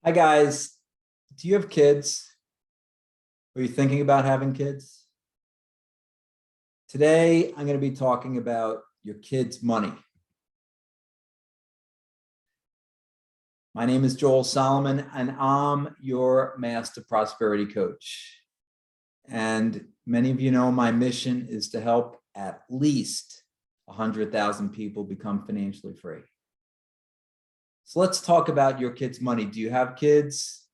Hi guys, do you have kids? Are you thinking about having kids? Today, I'm going to be talking about your kids' money. My name is Joel Solomon, and I'm your Master Prosperity Coach. And many of you know my mission is to help at least 100,000 people become financially free. So let's talk about your kids' money. Do you have kids?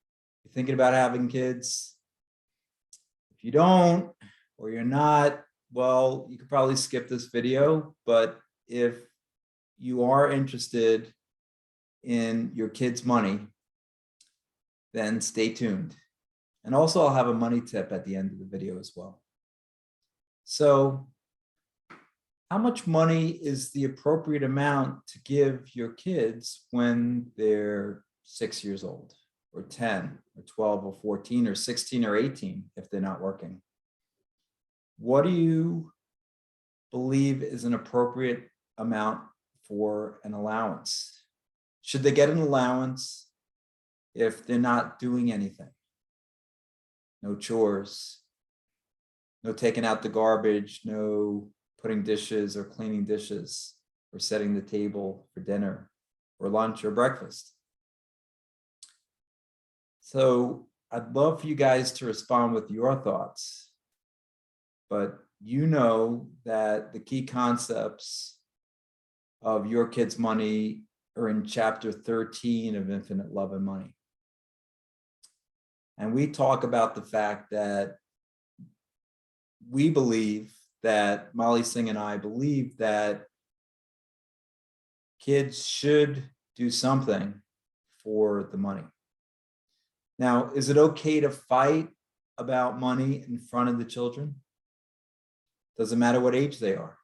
You're thinking about having kids? If you don't, or you're not, well, you could probably skip this video, but if you are interested in your kids' money, then stay tuned. And also I'll have a money tip at the end of the video as well. So how much money is the appropriate amount to give your kids when they're 6 years old, or 10, or 12, or 14, or 16, or 18, if they're not working? What do you believe is an appropriate amount for an allowance? Should they get an allowance if they're not doing anything? No chores, no taking out the garbage, no putting dishes or cleaning dishes or setting the table for dinner or lunch or breakfast. So I'd love for you guys to respond with your thoughts, but you know that the key concepts of your kids' money are in chapter 13 of Infinite Love and Money. And we talk about the fact that we believe that Molly Singh and I believe that kids should do something for the money. Now, is it okay to fight about money in front of the children? Doesn't matter what age they are.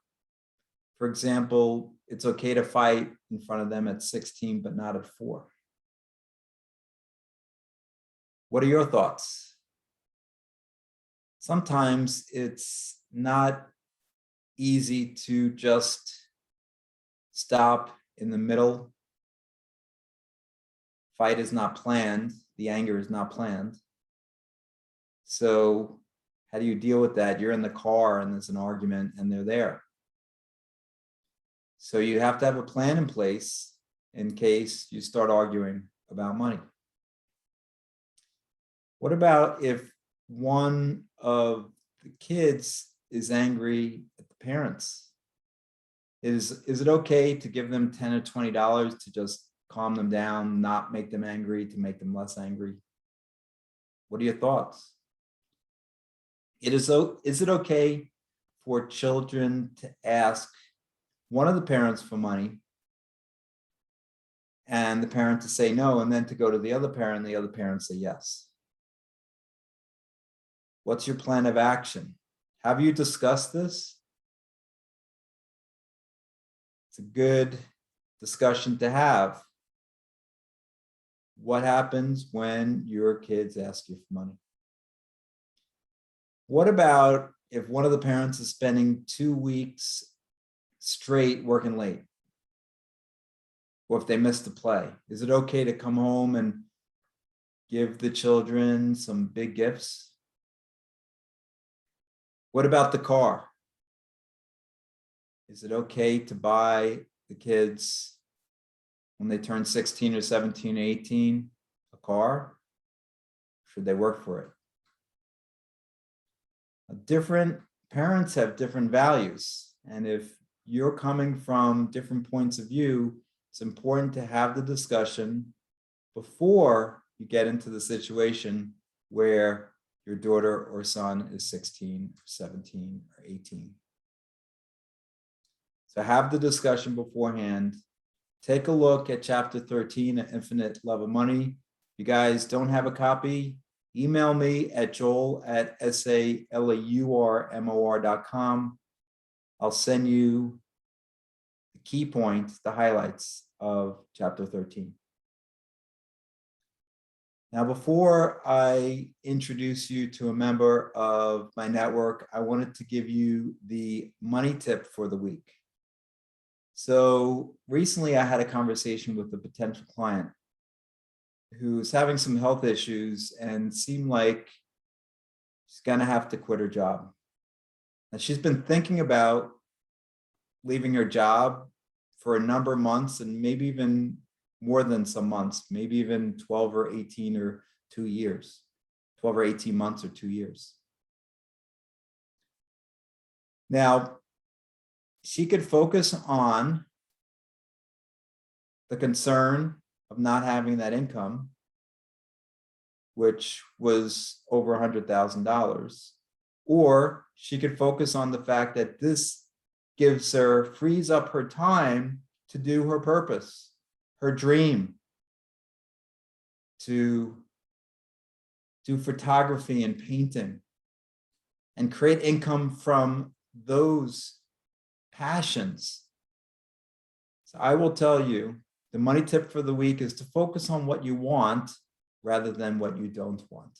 For example, it's okay to fight in front of them at 16, but not at 4. What are your thoughts? Sometimes it's not easy to just stop in the middle. Fight is not planned. The anger is not planned. So how do you deal with that? You're in the car and there's an argument and they're there. So you have to have a plan in place in case you start arguing about money. What about if one of the kids is angry at the parents? Is it okay to give them $10 or $20 to just calm them down, not make them angry, to make them less angry? What are your thoughts? Is it okay for children to ask one of the parents for money and the parent to say no, and then to go to the other parent and the other parent say yes? What's your plan of action? Have you discussed this? It's a good discussion to have. What happens when your kids ask you for money? What about if one of the parents is spending 2 weeks straight working late? Or if they miss the play? Is it okay to come home and give the children some big gifts? What about the car? Is it okay to buy the kids, when they turn 16 or 17 or 18, a car? Should they work for it? Different parents have different values. And if you're coming from different points of view, it's important to have the discussion before you get into the situation where your daughter or son is 16, or 17, or 18. So have the discussion beforehand. Take a look at chapter 13 of Infinite Love and Money. If you guys don't have a copy, email me at joel@salaurmor.com. I'll send you the key points, the highlights of chapter 13. Now, before I introduce you to a member of my network, I wanted to give you the money tip for the week. So recently I had a conversation with a potential client, who's having some health issues and seemed like she's going to have to quit her job. And she's been thinking about leaving her job for a number of months, and maybe even more than some months, maybe even 12 or 18 or 2 years, 12 or 18 months or 2 years. Now, she could focus on the concern of not having that income, which was over $100,000, or she could focus on the fact that this frees up her time to do her purpose, her dream, to do photography and painting and create income from those passions. So I will tell you, the money tip for the week is to focus on what you want rather than what you don't want.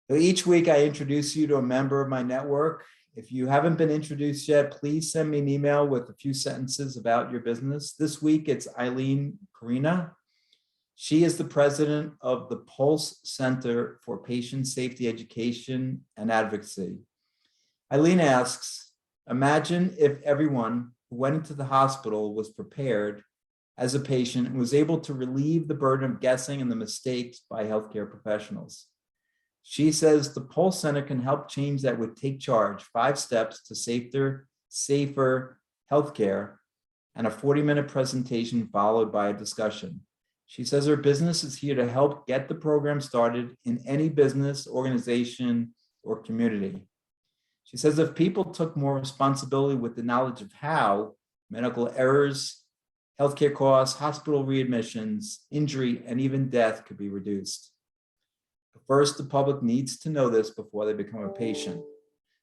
So each week I introduce you to a member of my network. If you haven't been introduced yet, please send me an email with a few sentences about your business. This week it's Eileen Karina. She is the president of the Pulse Center for Patient Safety Education and Advocacy. Eileen asks, imagine if everyone who went into the hospital was prepared as a patient and was able to relieve the burden of guessing and the mistakes by healthcare professionals. She says the Pulse Center can help change that with Take Charge, 5 steps to safer healthcare, and a 40-minute presentation followed by a discussion. She says her business is here to help get the program started in any business, organization, or community. She says if people took more responsibility with the knowledge of how medical errors, healthcare costs, hospital readmissions, injury, and even death could be reduced. First, the public needs to know this before they become a patient.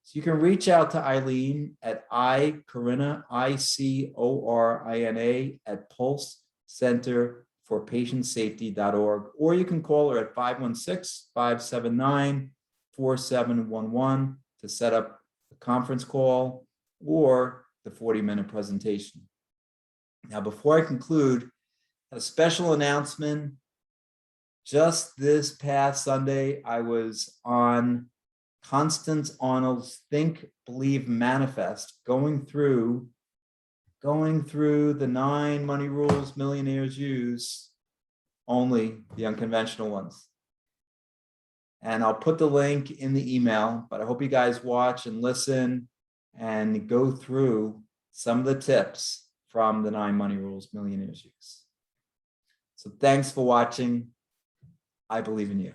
So you can reach out to Eileen at Icorina, ICORINA at pulsecenterforpatientsafety.org, or you can call her at 516-579-4711 to set up a conference call or the 40-minute presentation. Now, before I conclude, a special announcement. Just this past Sunday, I was on Constance Arnold's Think, Believe, Manifest, going through the 9 money rules millionaires use, only the unconventional ones. And I'll put the link in the email, but I hope you guys watch and listen and go through some of the tips from the 9 money rules millionaires use. So thanks for watching. I believe in you.